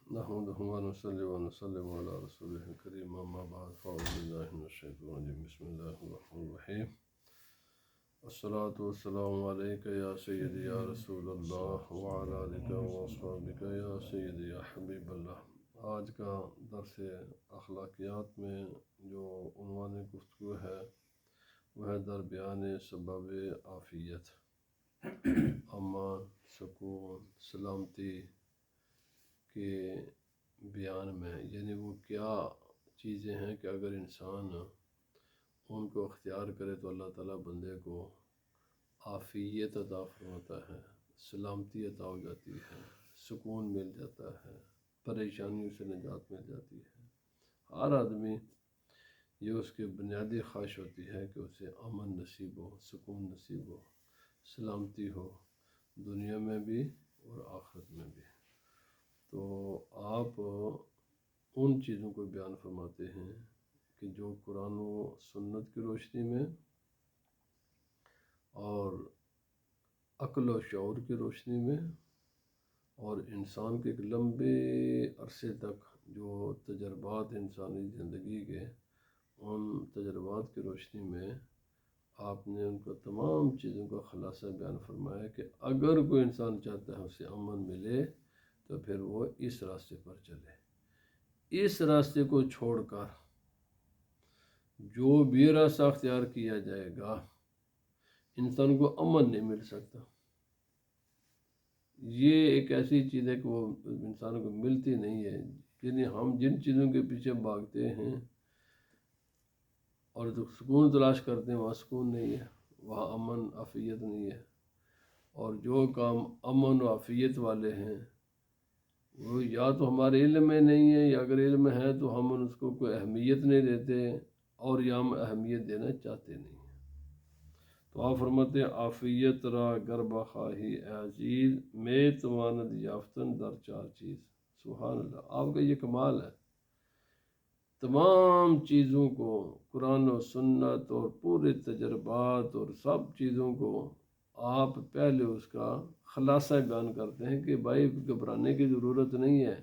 نحمدہ ونصلی ونسلم علی رسولہ الکریم اما بعد فاعوذ باللہ من الشیطان الرجیم بسم اللہ الرحمن الرحیم الصلاۃ والسلام علیک یا سیدی یا رسول اللہ وعلی آلک واصحابک یا سیدی یا حبیب اللہ۔ آج کا درس اخلاقیات میں جو عنوان گفتگو ہے وہ ہے در بیان سبب عافیت، امن، سکون، سلامتی کے بیان میں، یعنی وہ کیا چیزیں ہیں کہ اگر انسان ان کو اختیار کرے تو اللہ تعالیٰ بندے کو عافیت عطا فرماتا ہے، سلامتی عطا ہو جاتی ہے، سکون مل جاتا ہے، پریشانیوں سے نجات مل جاتی ہے۔ ہر آدمی یہ اس کی بنیادی خواہش ہوتی ہے کہ اسے امن نصیب ہو، سکون نصیب ہو، سلامتی ہو، دنیا میں بھی اور آخرت میں بھی۔ تو آپ ان چیزوں کو بیان فرماتے ہیں کہ جو قرآن و سنت کی روشنی میں اور عقل و شعور کی روشنی میں اور انسان کے ایک لمبے عرصے تک جو تجربات انسانی زندگی کے، ان تجربات کی روشنی میں آپ نے ان کو تمام چیزوں کا خلاصہ بیان فرمایا کہ اگر کوئی انسان چاہتا ہے اسے امن ملے تو پھر وہ اس راستے پر چلے۔ اس راستے کو چھوڑ کر جو بھی راستہ اختیار کیا جائے گا انسان کو امن نہیں مل سکتا۔ یہ ایک ایسی چیز ہے کہ وہ انسان کو ملتی نہیں ہے، یعنی ہم جن چیزوں کے پیچھے بھاگتے ہیں اور جو سکون تلاش کرتے ہیں وہاں سکون نہیں ہے، وہاں امن عافیت نہیں ہے، اور جو کام امن و عافیت والے ہیں وہ یا تو ہمارے علم میں نہیں ہے، یا اگر علم ہے تو ہم اس کو کوئی اہمیت نہیں دیتے، اور یا ہم اہمیت دینا چاہتے نہیں ہیں۔ تو آپ فرماتے ہیں عافیت را گر بخواہی اے عزیز میں تواند یافتن در چار چیز۔ سبحان اللہ، آپ کا یہ کمال ہے، تمام چیزوں کو قرآن و سنت اور پورے تجربات اور سب چیزوں کو آپ پہلے اس کا خلاصہ بیان کرتے ہیں کہ بھائی گھبرانے کی ضرورت نہیں ہے،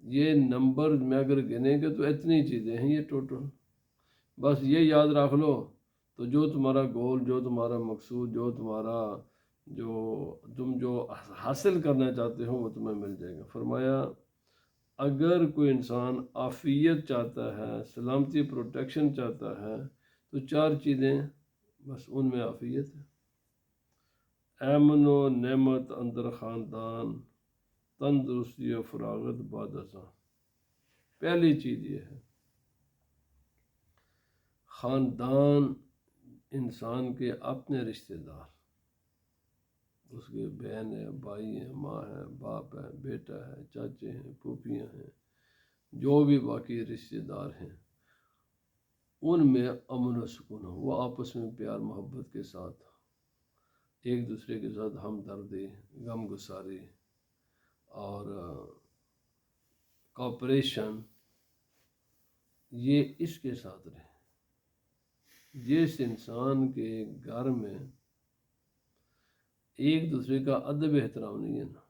یہ نمبر میں اگر گنے گے تو اتنی چیزیں ہیں یہ ٹوٹل، بس یہ یاد رکھ لو تو جو تمہارا گول، جو تمہارا مقصود، جو تم جو حاصل کرنا چاہتے ہو وہ تمہیں مل جائے گا۔ فرمایا اگر کوئی انسان عافیت چاہتا ہے، سلامتی، پروٹیکشن چاہتا ہے تو چار چیزیں بس ان میں عافیت ہے۔ امن و نعمت اندر خاندان، تندرستی و فراغت بعد ازاں۔ پہلی چیز یہ ہے خاندان، انسان کے اپنے رشتہ دار، اس کے بہن ہے، بھائی ہیں، ماں ہے، باپ ہے، بیٹا ہے، چاچے ہیں، پھوپھیاں ہیں، جو بھی باقی رشتہ دار ہیں، ان میں امن و سکون ہو، وہ آپس میں پیار محبت کے ساتھ ایک دوسرے کے ساتھ ہمدردی، غم گساری اور کوپریشن، یہ اس کے ساتھ رہے۔ جس انسان کے گھر میں ایک دوسرے کا ادب احترام نہیں ہے نا،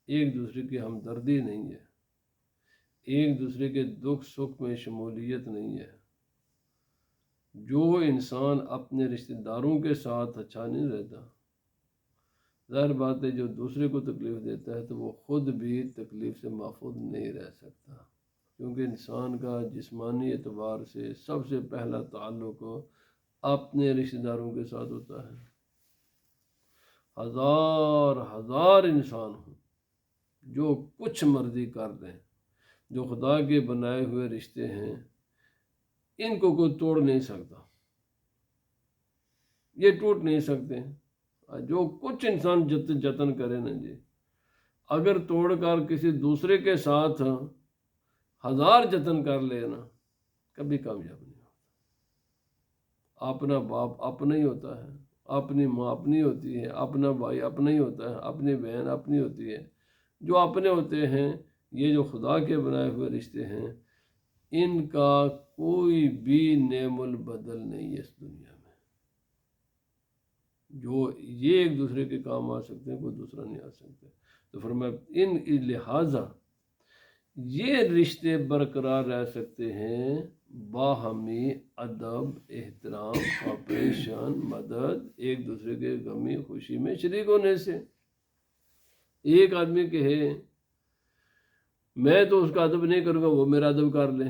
ایک دوسرے کی ہمدردی نہیں ہے، ایک دوسرے کے دکھ سکھ میں شمولیت نہیں ہے، جو انسان اپنے رشتہ داروں کے ساتھ اچھا نہیں رہتا، ظاہر بات ہے جو دوسرے کو تکلیف دیتا ہے تو وہ خود بھی تکلیف سے محفوظ نہیں رہ سکتا، کیونکہ انسان کا جسمانی اعتبار سے سب سے پہلا تعلق اپنے رشتہ داروں کے ساتھ ہوتا ہے۔ ہزار انسان ہوں جو کچھ مرضی کر دیں، جو خدا کے بنائے ہوئے رشتے ہیں ان کو کوئی توڑ نہیں سکتا، یہ ٹوٹ نہیں سکتے۔ جو کچھ انسان جتن کرے نا جی، اگر توڑ کر کسی دوسرے کے ساتھ ہزار جتن کر لے نا کبھی کامیاب نہیں ہوتا۔ اپنا باپ اپنا ہی ہوتا ہے، اپنی ماں اپنی ہوتی ہے، اپنا بھائی اپنا ہی ہوتا ہے، اپنی بہن اپنی ہوتی ہے، جو اپنے ہوتے ہیں یہ جو خدا کے بنائے ہوئے رشتے ہیں ان کا کوئی بھی نعم البدل نہیں ہے اس دنیا میں۔ جو یہ ایک دوسرے کے کام آ سکتے ہیں کوئی دوسرا نہیں آ سکتے۔ تو فرمایا ان لہٰذا یہ رشتے برقرار رہ سکتے ہیں باہمی ادب، احترام، کوآپریشن، مدد، ایک دوسرے کے غمی خوشی میں شریک ہونے سے۔ ایک آدمی کہے میں تو اس کا ادب نہیں کروں گا، وہ میرا ادب کر لے،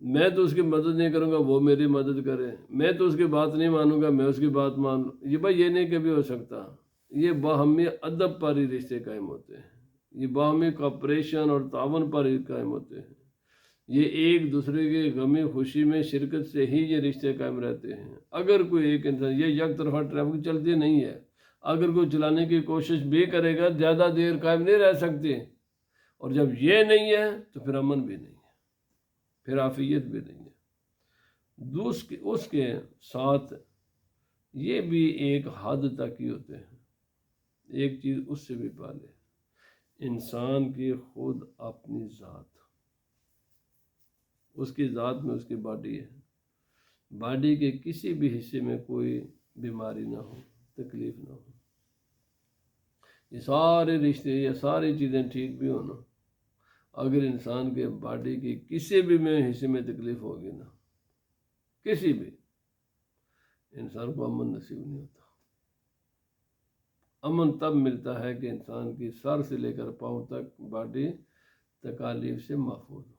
میں تو اس کی مدد نہیں کروں گا، وہ میری مدد کرے، میں تو اس کی بات نہیں مانوں گا، میں اس کی بات مان لوں، یہ بھائی یہ نہیں کبھی ہو سکتا۔ یہ باہمی ادب پر ہی رشتے قائم ہوتے ہیں، یہ باہمی کوآپریشن اور تعاون پر ہی قائم ہوتے ہیں، یہ ایک دوسرے کے غمی خوشی میں شرکت سے ہی یہ رشتے قائم رہتے ہیں۔ اگر کوئی ایک انسان، یہ یک طرفہ ٹریفک چلتی نہیں ہے، اگر کوئی چلانے کی کوشش بھی کرے گا زیادہ دیر قائم نہیں رہ سکتے، اور جب یہ نہیں ہے تو پھر امن بھی نہیں ہے، پھر عافیت بھی نہیں ہے۔ اس کے ساتھ یہ بھی ایک حد تک ہی ہوتے ہیں۔ ایک چیز اس سے بھی پالے، انسان کی خود اپنی ذات، اس کی ذات میں اس کی باڈی ہے، باڈی کے کسی بھی حصے میں کوئی بیماری نہ ہو، تکلیف نہ ہو، یہ سارے رشتے، یہ ساری چیزیں ٹھیک بھی ہونا، اگر انسان کے باڈی کی کسی بھی میں حصے میں تکلیف ہوگی نا، کسی بھی، انسان کو امن نصیب نہیں ہوتا۔ امن تب ملتا ہے کہ انسان کی سر سے لے کر پاؤں تک باڈی تکالیف سے محفوظ ہو،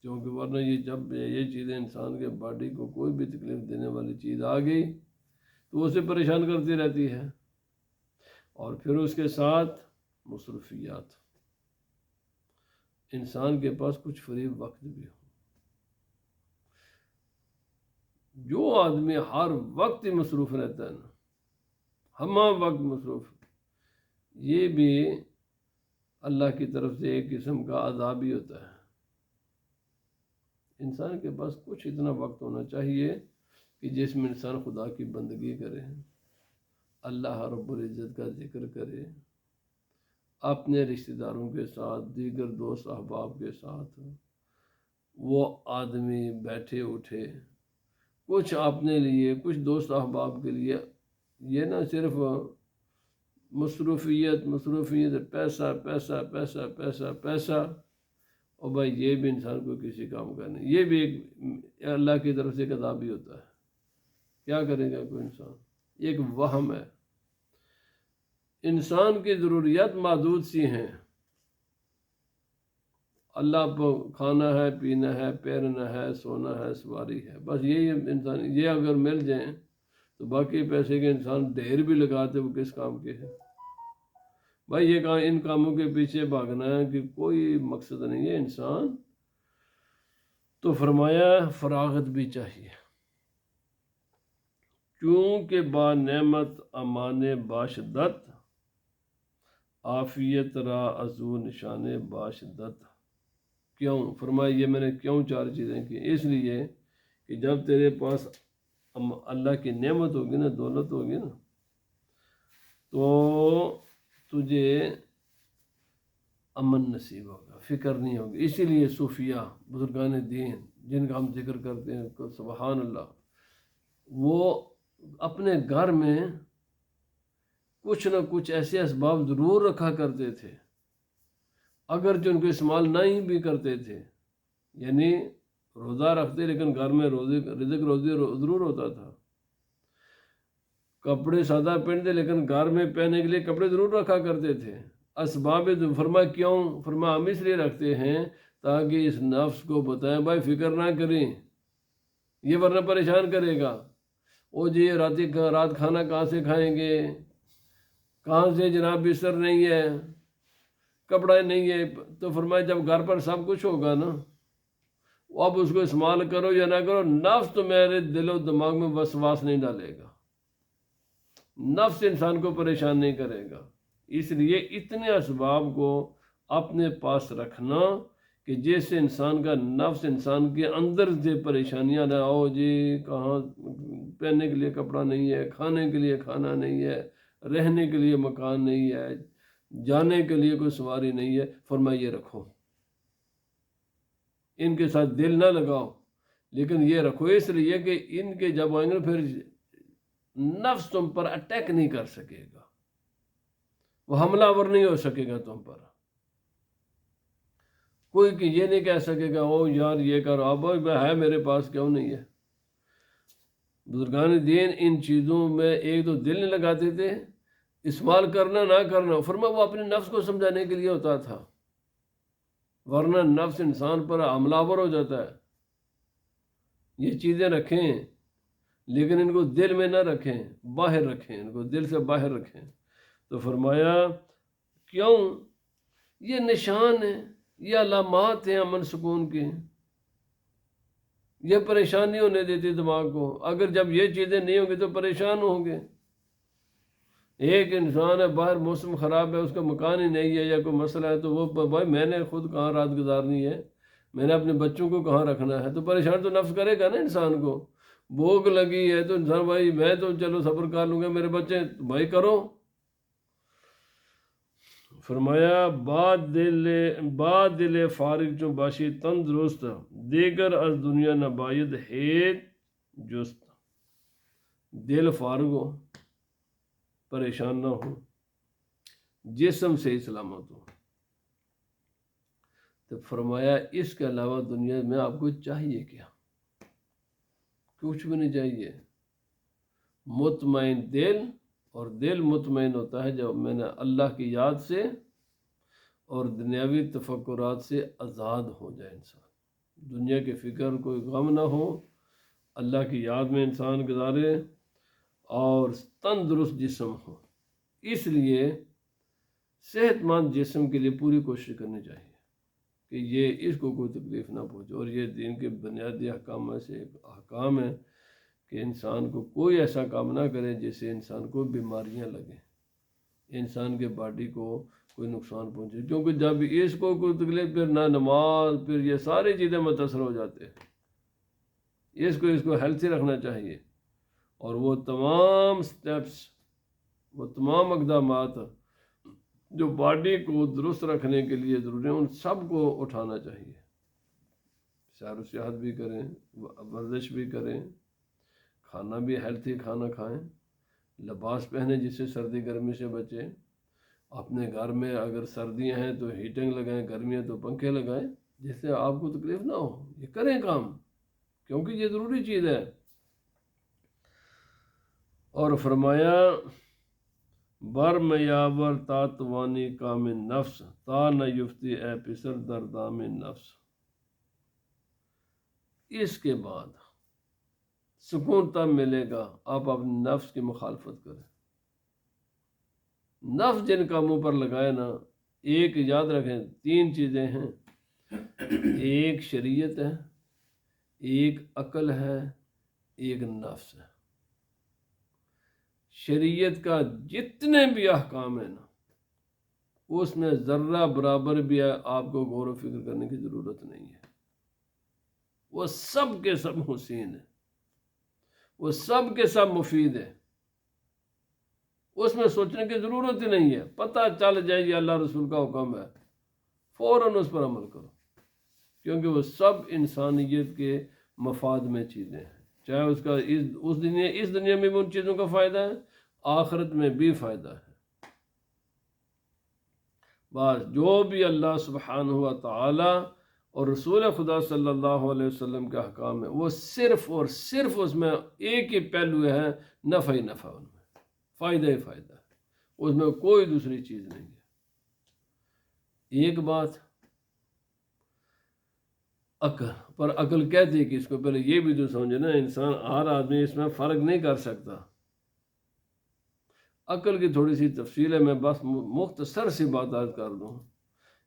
کیونکہ ورنہ یہ چیزیں انسان کے باڈی کو کوئی بھی تکلیف دینے والی چیز آ گئی تو اسے پریشان کرتی رہتی ہے۔ اور پھر اس کے ساتھ مصروفیات، انسان کے پاس کچھ فریب وقت بھی ہو۔ جو آدمی ہر وقت ہی مصروف رہتا ہے نا، ہمہ وقت مصروف، یہ بھی اللہ کی طرف سے ایک قسم کا عذاب ہی ہوتا ہے۔ انسان کے پاس کچھ اتنا وقت ہونا چاہیے کہ جس میں انسان خدا کی بندگی کرے، اللہ رب العزت کا ذکر کرے، اپنے رشتہ داروں کے ساتھ، دیگر دوست احباب کے ساتھ وہ آدمی بیٹھے اٹھے، کچھ اپنے لیے، کچھ دوست احباب کے لیے، یہ نہ صرف مصروفیت، پیسہ پیسہ پیسہ پیسہ پیسہ، اور بھائی یہ بھی انسان کو کسی کام کا نہیں، یہ بھی ایک اللہ کی طرف سے ایک عذاب ہی ہوتا ہے۔ کیا کرے گا کوئی انسان؟ ایک وہم ہے۔ انسان کی ضروریات محدود سی ہیں، اللہ کو کھانا ہے، پینا ہے، پہننا ہے، سونا ہے، سواری ہے، بس یہی انسان، یہ اگر مل جائیں تو باقی پیسے کے انسان ڈھیر بھی لگاتے، وہ کس کام کے ہیں؟ بھائی یہ ان کاموں کے پیچھے بھاگنا ہے کہ کوئی مقصد نہیں ہے انسان۔ تو فرمایا فراغت بھی چاہیے، چونکہ با نعمت امان باشدت، عافیت را ازو نشان باشدت۔ کیوں فرمایا؟ یہ میں نے کیوں 4 چیزیں کی؟ اس لیے کہ جب تیرے پاس اللہ کی نعمت ہوگی نا، دولت ہوگی نا، تو تجھے امن نصیب ہوگا، فکر نہیں ہوگی۔ اسی لیے صوفیہ، بزرگان دین جن کا ہم ذکر کرتے ہیں، سبحان اللہ، وہ اپنے گھر میں کچھ نہ کچھ ایسے اسباب ضرور رکھا کرتے تھے، اگرچہ ان کو استعمال نہیں بھی کرتے تھے، یعنی روزہ رکھتے لیکن گھر میں رزق روزی ضرور ہوتا تھا، کپڑے سادہ پہنتے لیکن گھر میں پہننے کے لیے کپڑے ضرور رکھا کرتے تھے۔ اسباب فرمایا کیوں؟ فرمایا ہم اس لیے رکھتے ہیں تاکہ اس نفس کو بتائیں بھائی فکر نہ کریں، یہ ورنہ پریشان کرے گا، او جی رات کھانا کہاں سے کھائیں گے، کہاں سے جناب بستر نہیں ہے، کپڑا نہیں ہے، تو فرمایا جب گھر پر سب کچھ ہوگا نا، اب اس کو استعمال کرو یا نہ کرو، نفس تو میرے دل و دماغ میں وسواس نہیں ڈالے گا، نفس انسان کو پریشان نہیں کرے گا۔ اس لیے اتنے اسباب کو اپنے پاس رکھنا کہ جس سے انسان کا نفس، انسان کے اندر سے پریشانیاں نہ ہو، جی کہاں پہننے کے لیے کپڑا نہیں ہے، کھانے کے لیے کھانا نہیں ہے، رہنے کے لیے مکان نہیں ہے، جانے کے لیے کوئی سواری نہیں ہے، فرمایا یہ رکھو، ان کے ساتھ دل نہ لگاؤ، لیکن یہ رکھو اس لیے کہ ان کے جب آئیں گے پھر نفس تم پر اٹیک نہیں کر سکے گا، وہ حملہ آور نہیں ہو سکے گا تم پر، کوئی کہ یہ نہیں کہہ سکے گا او یار یہ کرو، اب ہے میرے پاس کیوں نہیں ہے۔ بزرگان دین ان چیزوں میں ایک تو دل نہیں لگاتے تھے، استعمال کرنا نہ کرنا فرما وہ اپنے نفس کو سمجھانے کے لیے ہوتا تھا، ورنہ نفس انسان پر حملہ آور ہو جاتا ہے۔ یہ چیزیں رکھیں لیکن ان کو دل میں نہ رکھیں، باہر رکھیں، ان کو دل سے باہر رکھیں۔ تو فرمایا کیوں؟ یہ نشان ہیں، یہ علامات ہیں امن سکون کے، یہ پریشانی ہونے دیتی دماغ کو۔ اگر جب یہ چیزیں نہیں ہوں گی تو پریشان ہوں گے۔ ایک انسان ہے باہر موسم خراب ہے، اس کا مکان ہی نہیں ہے یا کوئی مسئلہ ہے، تو وہ بھائی میں نے خود کہاں رات گزارنی ہے، میں نے اپنے بچوں کو کہاں رکھنا ہے، تو پریشان تو نفس کرے گا نا انسان کو۔ بھوک لگی ہے تو انسان بھائی میں تو چلو صبر کر لوں گا، میرے بچے بھائی کرو۔ فرمایا بعد دل فارغ چوں باشی تندرست، دیگر از دنیا نباید ہیت جست۔ دل فارغ ہو، پریشان نہ ہو، جسم سے سلامت ہو۔ تو فرمایا اس کے علاوہ دنیا میں آپ کو چاہیے کیا؟ کچھ بھی نہیں چاہیے۔ مطمئن دل، اور دل مطمئن ہوتا ہے جب میں نے اللہ کی یاد سے اور دنیاوی تفکرات سے آزاد ہو جائے انسان، دنیا کی فکر کوئی غم نہ ہو، اللہ کی یاد میں انسان گزارے اور تندرست جسم ہو۔ اس لیے صحت مند جسم کے لیے پوری کوشش کرنی چاہیے کہ یہ اس کو کوئی تکلیف نہ پہنچے، اور یہ دین کے بنیادی احکام میں سے ایک احکام ہے کہ انسان کو کوئی ایسا کام نہ کرے جس سے انسان کو بیماریاں لگیں، انسان کے باڈی کو کوئی نقصان پہنچے، کیونکہ جب اس کو کوئی تکلیف پھر نہ نماز، پھر یہ ساری چیزیں متاثر ہو جاتے ہیں۔ اس کو ہیلتھی رکھنا چاہیے، اور وہ تمام سٹیپس، وہ تمام اقدامات جو باڈی کو درست رکھنے کے لیے ضروری ہیں ان سب کو اٹھانا چاہیے۔ سیر و سیاحت بھی کریں، ورزش بھی کریں، کھانا بھی ہیلتھی کھانا کھائیں، لباس پہنیں جس سے سردی گرمی سے بچیں، اپنے گھر میں اگر سردیاں ہیں تو ہیٹنگ لگائیں، گرمیاں تو پنکھے لگائیں جس سے آپ کو تکلیف نہ ہو۔ یہ کریں کام، کیونکہ یہ ضروری چیز ہے۔ اور فرمایا بر میاور تا توانی کام نفس، تا نہ یفتی اے پسر در دام نفس۔ اس کے بعد سکون تب ملے گا آپ اپنے نفس کی مخالفت کریں۔ نفس جن کاموں پر لگائے نا، ایک یاد رکھیں 3 چیزیں ہیں، ایک شریعت ہے، ایک عقل ہے، ایک نفس ہے۔ شریعت کا جتنے بھی احکام ہیں نا، اس میں ذرہ برابر بھی آپ کو غور و فکر کرنے کی ضرورت نہیں ہے، وہ سب کے سب حسین ہیں، وہ سب کے سب مفید ہیں، اس میں سوچنے کی ضرورت ہی نہیں ہے۔ پتہ چل جائے یہ اللہ رسول کا حکم ہے، فوراً اس پر عمل کرو، کیونکہ وہ سب انسانیت کے مفاد میں چیزیں ہیں، چاہے اس کا اس دنیا میں بھی ان چیزوں کا فائدہ ہے، آخرت میں بھی فائدہ ہے۔ بس جو بھی اللہ سبحانہ و تعالی اور رسول خدا صلی اللہ علیہ وسلم کے احکام ہے، وہ صرف اور صرف اس میں ایک ہی پہلو ہے، نفع ہی نفع، ان میں فائدہ ہی فائدہ ہے، اس میں کوئی دوسری چیز نہیں ہے۔ ایک بات عقل پر، عقل کہتی ہے کہ اس کو پہلے یہ بھی تو سمجھے نا، انسان ہر آدمی اس میں فرق نہیں کر سکتا۔ عقل کی تھوڑی سی تفصیل ہے، میں بس مختصر سی بات عرض کر دوں۔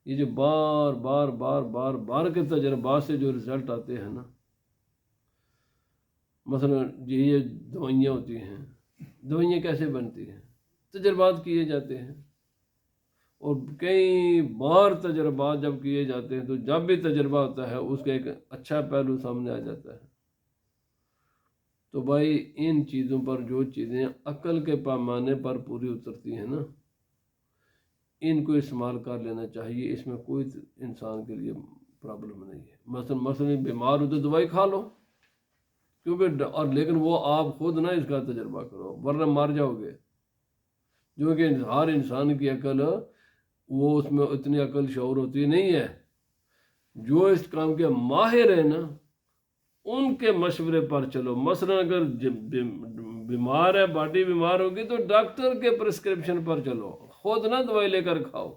یہ جو بار بار بار بار بار کے تجربات سے جو رزلٹ آتے ہیں نا، مثلا یہ دوائیاں ہوتی ہیں، دوائیاں کیسے بنتی ہیں؟ تجربات کیے جاتے ہیں، اور کئی بار تجربات جب کیے جاتے ہیں تو جب بھی تجربہ ہوتا ہے اس کا ایک اچھا پہلو سامنے آ جاتا ہے۔ تو بھائی ان چیزوں پر جو چیزیں عقل کے پیمانے پر پوری اترتی ہیں نا، ان کو استعمال کر لینا چاہیے، اس میں کوئی انسان کے لیے پرابلم نہیں ہے۔ مثلا بیمار ہو تو دوائی کھا لو، کیونکہ اور لیکن وہ آپ خود نہ اس کا تجربہ کرو ورنہ مر جاؤ گے۔ جو کہ ہر انسان کی عقل وہ اس میں اتنی عقل شعور ہوتی نہیں ہے. جو اس کام کے ماہر ہیں نا ان کے مشورے پر چلو. مثلا اگر بیمار ہے، باڈی بیمار ہوگی تو ڈاکٹر کے پرسکرپشن پر چلو، خود نہ دوائی لے کر کھاؤ.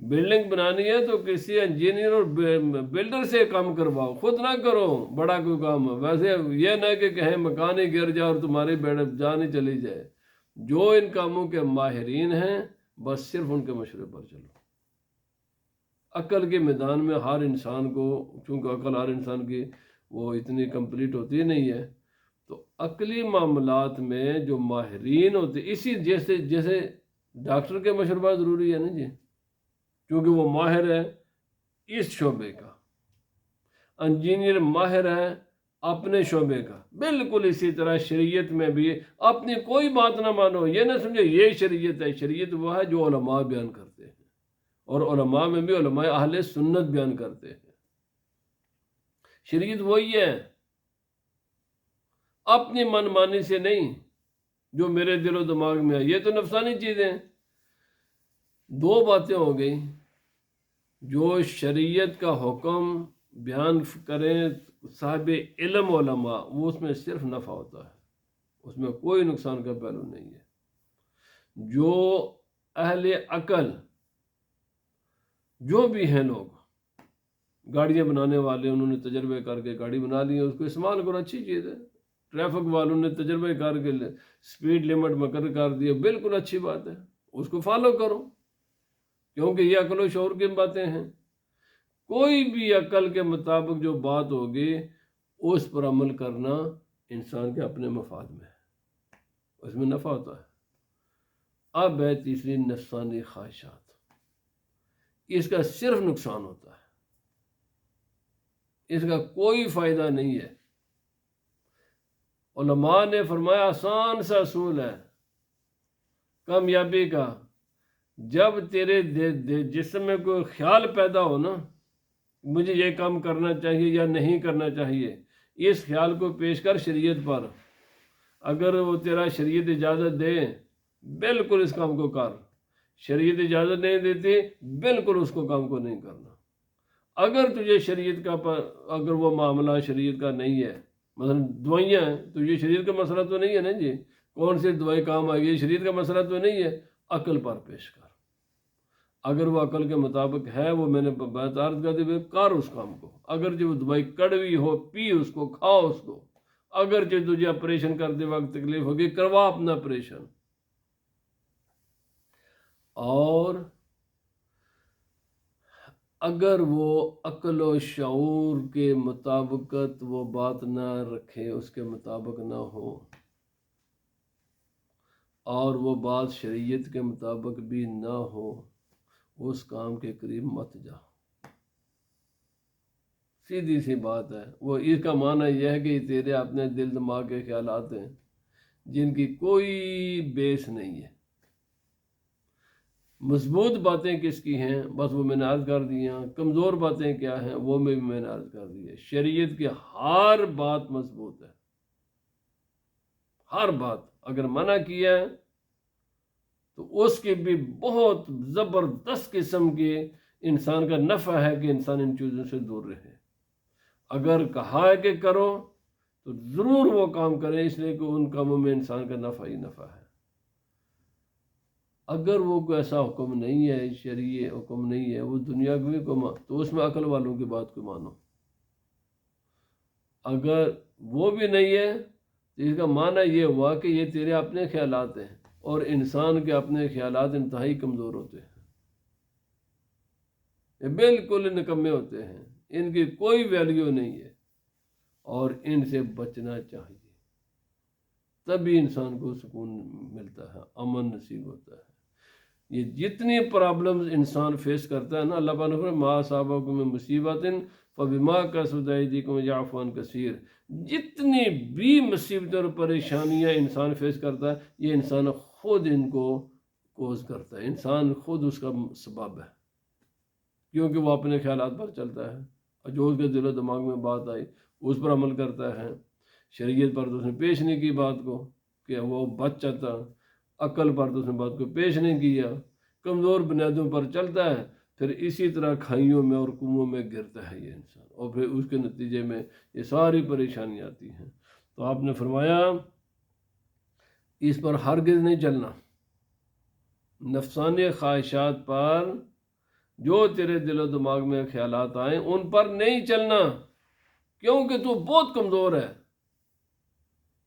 بلڈنگ بنانی ہے تو کسی انجینئر اور بلڈر سے کام کرواؤ، خود نہ کرو بڑا کوئی کام. ویسے یہ نہ کہ کہیں مکان ہی گر جائے اور تمہاری جان ہی چلی جائے. جو ان کاموں کے ماہرین ہیں بس صرف ان کے مشورے پر چلو. عقل کے میدان میں ہر انسان کو، چونکہ عقل ہر انسان کی وہ اتنی کمپلیٹ ہوتی نہیں ہے، تو عقلی معاملات میں جو ماہرین ہوتے، اسی جیسے ڈاکٹر کے مشورہ ضروری ہے نا جی، کیونکہ وہ ماہر ہے اس شعبے کا. انجینئر ماہر ہے اپنے شعبے کا. بالکل اسی طرح شریعت میں بھی اپنی کوئی بات نہ مانو، یہ نہ سمجھے یہ شریعت ہے. شریعت وہ ہے جو علماء بیان کرتے ہیں، اور علماء میں بھی علماء اہل سنت بیان کرتے ہیں. شریعت وہی ہے، اپنی من مانی سے نہیں، جو میرے دل و دماغ میں ہے. یہ تو نفسانی چیزیں ہیں. دو باتیں ہو گئی. جو شریعت کا حکم بیان کریں صاحب علم علماء، وہ اس میں صرف نفع ہوتا ہے، اس میں کوئی نقصان کا پہلو نہیں ہے. جو اہل عقل جو بھی ہیں لوگ، گاڑیاں بنانے والے، انہوں نے تجربے کر کے گاڑی بنا لی ہے، اس کو استعمال کرو، اچھی چیز ہے. ٹریفک والوں نے تجربے کر کے سپیڈ لمٹ مقرر کر دی، بالکل اچھی بات ہے، اس کو فالو کرو، کیونکہ یہ عقل و شعور کی باتیں ہیں. کوئی بھی عقل کے مطابق جو بات ہوگی اس پر عمل کرنا انسان کے اپنے مفاد میں ہے، اس میں نفع ہوتا ہے. اب ہے تیسری نفسانی خواہشات. اس کا صرف نقصان ہوتا ہے، اس کا کوئی فائدہ نہیں ہے. علماء نے فرمایا آسان سا اصول ہے کامیابی کا. جب تیرے جسم میں کوئی خیال پیدا ہو نا، مجھے یہ کام کرنا چاہیے یا نہیں کرنا چاہیے، اس خیال کو پیش کر شریعت پر. اگر وہ تیرا شریعت اجازت دے بالکل اس کام کو کر، شریعت اجازت نہیں دیتی بالکل اس کو کام کو نہیں کرنا. اگر تجھے شریعت کا اگر وہ معاملہ شریعت کا نہیں ہے، مثلا دوائیاں ہیں تو یہ شریعت کا مسئلہ تو نہیں ہے نا جی، کون سی دوائی کام آئے گی، شریعت کا مسئلہ تو نہیں ہے، عقل پر پیش کر. اگر وہ عقل کے مطابق ہے، وہ میں نے بات عرض کر دی، کر اس کام کو. اگر جو دوائی کڑوی ہو پی اس کو، کھاؤ اس کو. اگر جو تجھے آپریشن کرتے وقت تکلیف ہوگی کروا اپنا آپریشن. اور اگر وہ عقل و شعور کے مطابقت وہ بات نہ رکھے، اس کے مطابق نہ ہو، اور وہ بات شریعت کے مطابق بھی نہ ہو، اس کام کے قریب مت جا. سیدھی سی بات ہے. وہ اس کا معنی یہ ہے کہ تیرے اپنے دل دماغ کے خیالات ہیں جن کی کوئی بیس نہیں ہے. مضبوط باتیں کس کی ہیں بس وہ میں نے عرض کر دی ہیں. کمزور باتیں کیا ہیں وہ میں نے عرض کر دی ہے. شریعت کی ہر بات مضبوط ہے، ہر بات. اگر منع کیا ہے تو اس کی بھی بہت زبردست قسم کی انسان کا نفع ہے کہ انسان ان چیزوں سے دور رہے. اگر کہا ہے کہ کرو تو ضرور وہ کام کرے، اس لیے کہ ان کاموں میں انسان کا نفع ہی نفع ہے. اگر وہ کوئی ایسا حکم نہیں ہے، شرعی حکم نہیں ہے، وہ دنیا کو بھی حکم، تو اس میں عقل والوں کی بات کو مانو. اگر وہ بھی نہیں ہے تو اس کا معنی یہ ہوا کہ یہ تیرے اپنے خیالات ہیں، اور انسان کے اپنے خیالات انتہائی کمزور ہوتے ہیں، یہ بالکل نکمے ہوتے ہیں، ان کی کوئی ویلیو نہیں ہے، اور ان سے بچنا چاہیے. تبھی انسان کو سکون ملتا ہے، امن نصیب ہوتا ہے. یہ جتنی پرابلمز انسان فیس کرتا ہے نا، اللہ پاک نے فرمایا ما اصابکم من مصیبت فبما کسبت ایدیکم ویعفو عن کثیر. جتنی بھی مصیبتیں اور پریشانیاں انسان فیس کرتا ہے، یہ انسان خود ان کو کوز کرتا ہے، انسان خود اس کا سبب ہے، کیونکہ وہ اپنے خیالات پر چلتا ہے، اور جو اس کے دل و دماغ میں بات آئی اس پر عمل کرتا ہے. شریعت پر تو اس نے پیش نہیں کی بات کو کہ وہ بچ جاتا. عقل پر تو اس نے بات کو پیش نہیں کیا، کمزور بنیادوں پر چلتا ہے، پھر اسی طرح کھائیوں میں اور کنووں میں گرتا ہے یہ انسان، اور پھر اس کے نتیجے میں یہ ساری پریشانیاں آتی ہیں۔ تو آپ نے فرمایا اس پر ہرگز نہیں چلنا، نفسانی خواہشات پر، جو تیرے دل و دماغ میں خیالات آئیں ان پر نہیں چلنا، کیونکہ تو بہت کمزور ہے،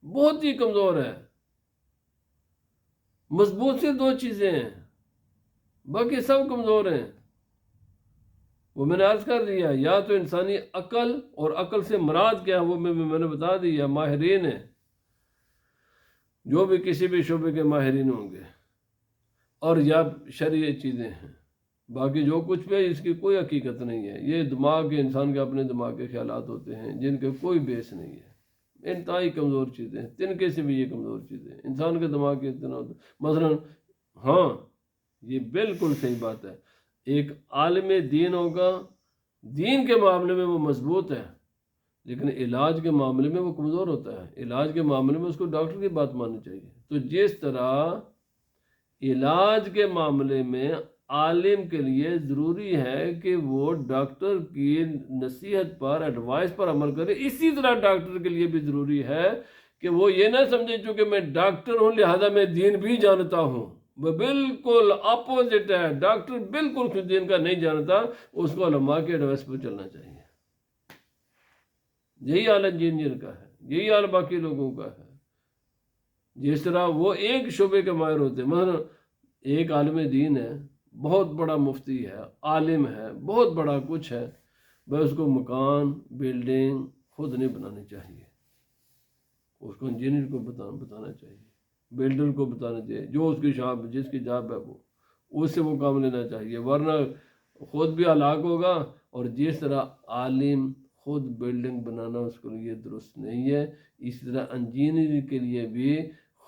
بہت ہی کمزور ہے۔ مضبوط سے دو چیزیں ہیں، باقی سب کمزور ہیں۔ وہ میں نے عرض کر دیا، یا تو انسانی عقل، اور عقل سے مراد کیا ہے وہ میں نے بتا دیا، ماہرین ہیں جو بھی کسی بھی شعبے کے ماہرین ہوں گے، اور یا شرعی چیزیں ہیں، باقی جو کچھ بھی ہے اس کی کوئی حقیقت نہیں ہے۔ یہ دماغ کے انسان کے اپنے دماغ کے خیالات ہوتے ہیں جن کے کوئی بیس نہیں ہے، انتہائی کمزور چیزیں ہیں، تنکے سے بھی یہ کمزور چیزیں ہیں انسان کے دماغ کے اتنا ہوتا ہے۔ مثلا ہاں یہ بالکل صحیح بات ہے، ایک عالم دین ہوگا، دین کے معاملے میں وہ مضبوط ہے، لیکن علاج کے معاملے میں وہ کمزور ہوتا ہے۔ علاج کے معاملے میں اس کو ڈاکٹر کی بات ماننی چاہیے۔ تو جس طرح علاج کے معاملے میں عالم کے لیے ضروری ہے کہ وہ ڈاکٹر کی نصیحت پر، ایڈوائس پر عمل کرے، اسی طرح ڈاکٹر کے لیے بھی ضروری ہے کہ وہ یہ نہ سمجھے چونکہ میں ڈاکٹر ہوں لہذا میں دین بھی جانتا ہوں۔ وہ بالکل اپوزٹ ہے، ڈاکٹر بالکل خود دین کا نہیں جانتا، اس کو علماء کے ایڈوائس پر چلنا چاہیے۔ یہی حال انجینئر کا ہے، یہی حال باقی لوگوں کا ہے۔ جس طرح وہ ایک شعبے کے ماہر ہوتے ہیں، مثلا ایک عالم دین ہے، بہت بڑا مفتی ہے، عالم ہے، بہت بڑا کچھ ہے، بس اس کو مکان، بلڈنگ خود نہیں بنانی چاہیے، اس کو انجینئر کو بتانا چاہیے، بلڈر کو بتانا چاہیے، جو اس کی شاپ جس کی جاب ہے وہ اس سے وہ کام لینا چاہیے، ورنہ خود بھی ہلاک ہوگا۔ اور جس طرح عالم خود بلڈنگ بنانا اس کے لیے درست نہیں ہے، اسی طرح انجینئر کے لیے بھی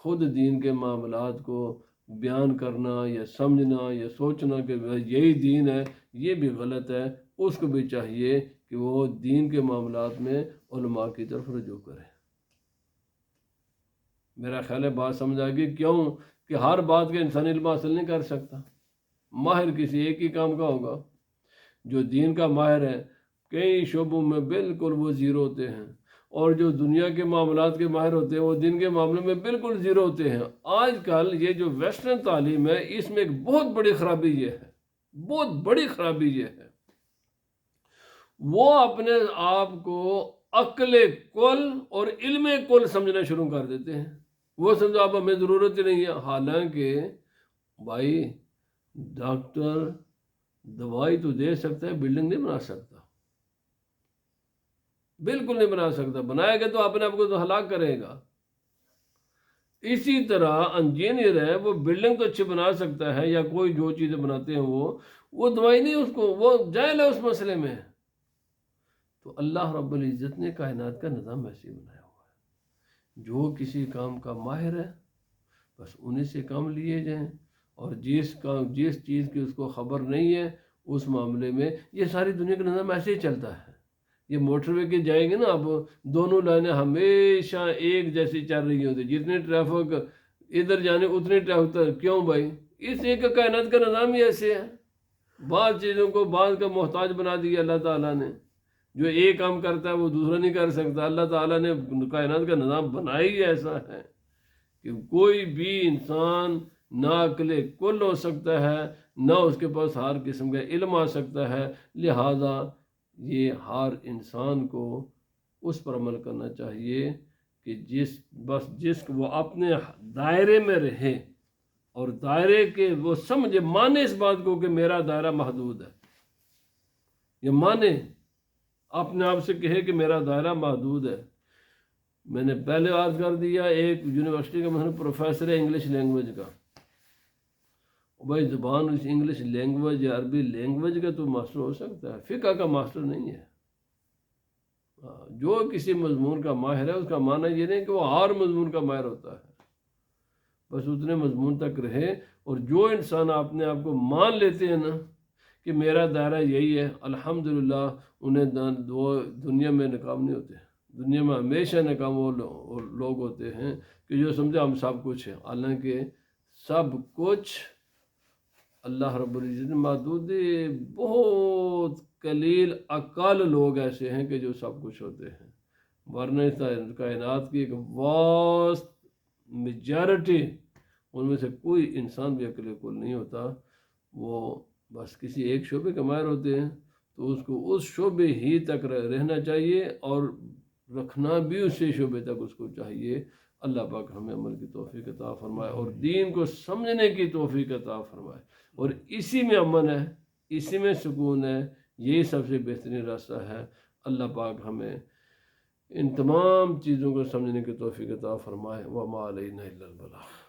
خود دین کے معاملات کو بیان کرنا یا سمجھنا یا سوچنا کہ یہی دین ہے، یہ بھی غلط ہے۔ اس کو بھی چاہیے کہ وہ دین کے معاملات میں علماء کی طرف رجوع کرے۔ میرا خیال ہے بات سمجھ آ گئی، کیوں کہ ہر بات کا انسان علم حاصل نہیں کر سکتا، ماہر کسی ایک ہی کام کا ہوگا۔ جو دین کا ماہر ہے کئی شعبوں میں بالکل وہ زیرو ہوتے ہیں، اور جو دنیا کے معاملات کے ماہر ہوتے ہیں وہ دین کے معاملے میں بالکل زیرو ہوتے ہیں۔ آج کل یہ جو ویسٹرن تعلیم ہے اس میں ایک بہت بڑی خرابی یہ ہے، بہت بڑی خرابی یہ ہے، وہ اپنے آپ کو عقل کل اور علم کل سمجھنا شروع کر دیتے ہیں۔ وہ سمجھو اب ہمیں ضرورت ہی نہیں ہے، حالانکہ بھائی ڈاکٹر دوائی تو دے سکتا ہے، بلڈنگ نہیں بنا سکتا، بالکل نہیں بنا سکتا، بنائے گا تو اپنے آپ کو تو ہلاک کرے گا۔ اسی طرح انجینئر ہے، وہ بلڈنگ تو اچھی بنا سکتا ہے یا کوئی جو چیزیں بناتے ہیں وہ دوائی نہیں، اس کو وہ جاہل ہے اس مسئلے میں۔ تو اللہ رب العزت نے کائنات کا نظام ایسے ہی بنایا ہوا ہے، جو کسی کام کا ماہر ہے بس انہیں سے کام لیے جائیں، اور جس چیز کی اس کو خبر نہیں ہے اس معاملے میں یہ ساری دنیا کا نظام ایسے ہی چلتا ہے۔ یہ موٹر وے کے جائیں گے نا، اب دونوں لائنیں ہمیشہ ایک جیسی چل رہی ہوتی، جتنے ٹریفک ادھر جانے اتنے ٹریفک، کیوں بھائی؟ اس ایک کائنات کا نظام ہی ایسے ہے۔ بعض چیزوں کو بعض کا محتاج بنا دیا اللہ تعالیٰ نے، جو ایک کام کرتا ہے وہ دوسرا نہیں کر سکتا۔ اللہ تعالیٰ نے کائنات کا نظام بنایا ہی ایسا ہے کہ کوئی بھی انسان نہ عقل کل ہو سکتا ہے، نہ اس کے پاس ہر قسم کا علم آ سکتا ہے، لہذا یہ ہر انسان کو اس پر عمل کرنا چاہیے کہ جس وہ اپنے دائرے میں رہے، اور دائرے کے وہ سمجھے، مانے اس بات کو کہ میرا دائرہ محدود ہے، یہ مانے، اپنے آپ سے کہے کہ میرا دائرہ محدود ہے۔ میں نے پہلے عرض کر دیا، ایک یونیورسٹی کا مثلا پروفیسر ہے انگلش لینگویج کا، بھائی زبان اس انگلش لینگویج یا عربی لینگویج کا تو ماسٹر ہو سکتا ہے، فقہ کا ماسٹر نہیں ہے۔ جو کسی مضمون کا ماہر ہے اس کا معنی یہ نہیں کہ وہ ہر مضمون کا ماہر ہوتا ہے، بس اتنے مضمون تک رہے۔ اور جو انسان اپنے آپ کو مان لیتے ہیں نا کہ میرا دائرہ یہی ہے، الحمدللہ انہیں دنیا میں ناکام نہیں ہوتے۔ دنیا میں ہمیشہ ناکام وہ لوگ ہوتے ہیں کہ جو سمجھے ہم سب کچھ ہیں، حالانکہ سب کچھ اللہ رب العزت محدود ہے، بہت قلیل اقل لوگ ایسے ہیں کہ جو سب کچھ ہوتے ہیں، ورنہ کائنات کی ایک واسٹ میجارٹی ان میں سے کوئی انسان بھی عقل کل نہیں ہوتا، وہ بس کسی ایک شعبے کے ماہر ہوتے ہیں، تو اس کو اس شعبے ہی تک رہنا چاہیے اور رکھنا بھی اسی شعبے تک اس کو چاہیے۔ اللہ پاک ہمیں عمل کی توفیق عطا فرمائے اور دین کو سمجھنے کی توفیق عطا فرمائے، اور اسی میں امن ہے، اسی میں سکون ہے، یہی سب سے بہترین راستہ ہے۔ اللہ پاک ہمیں ان تمام چیزوں کو سمجھنے کی توفیق عطا فرمائے۔ وما علینا الا البلاغ۔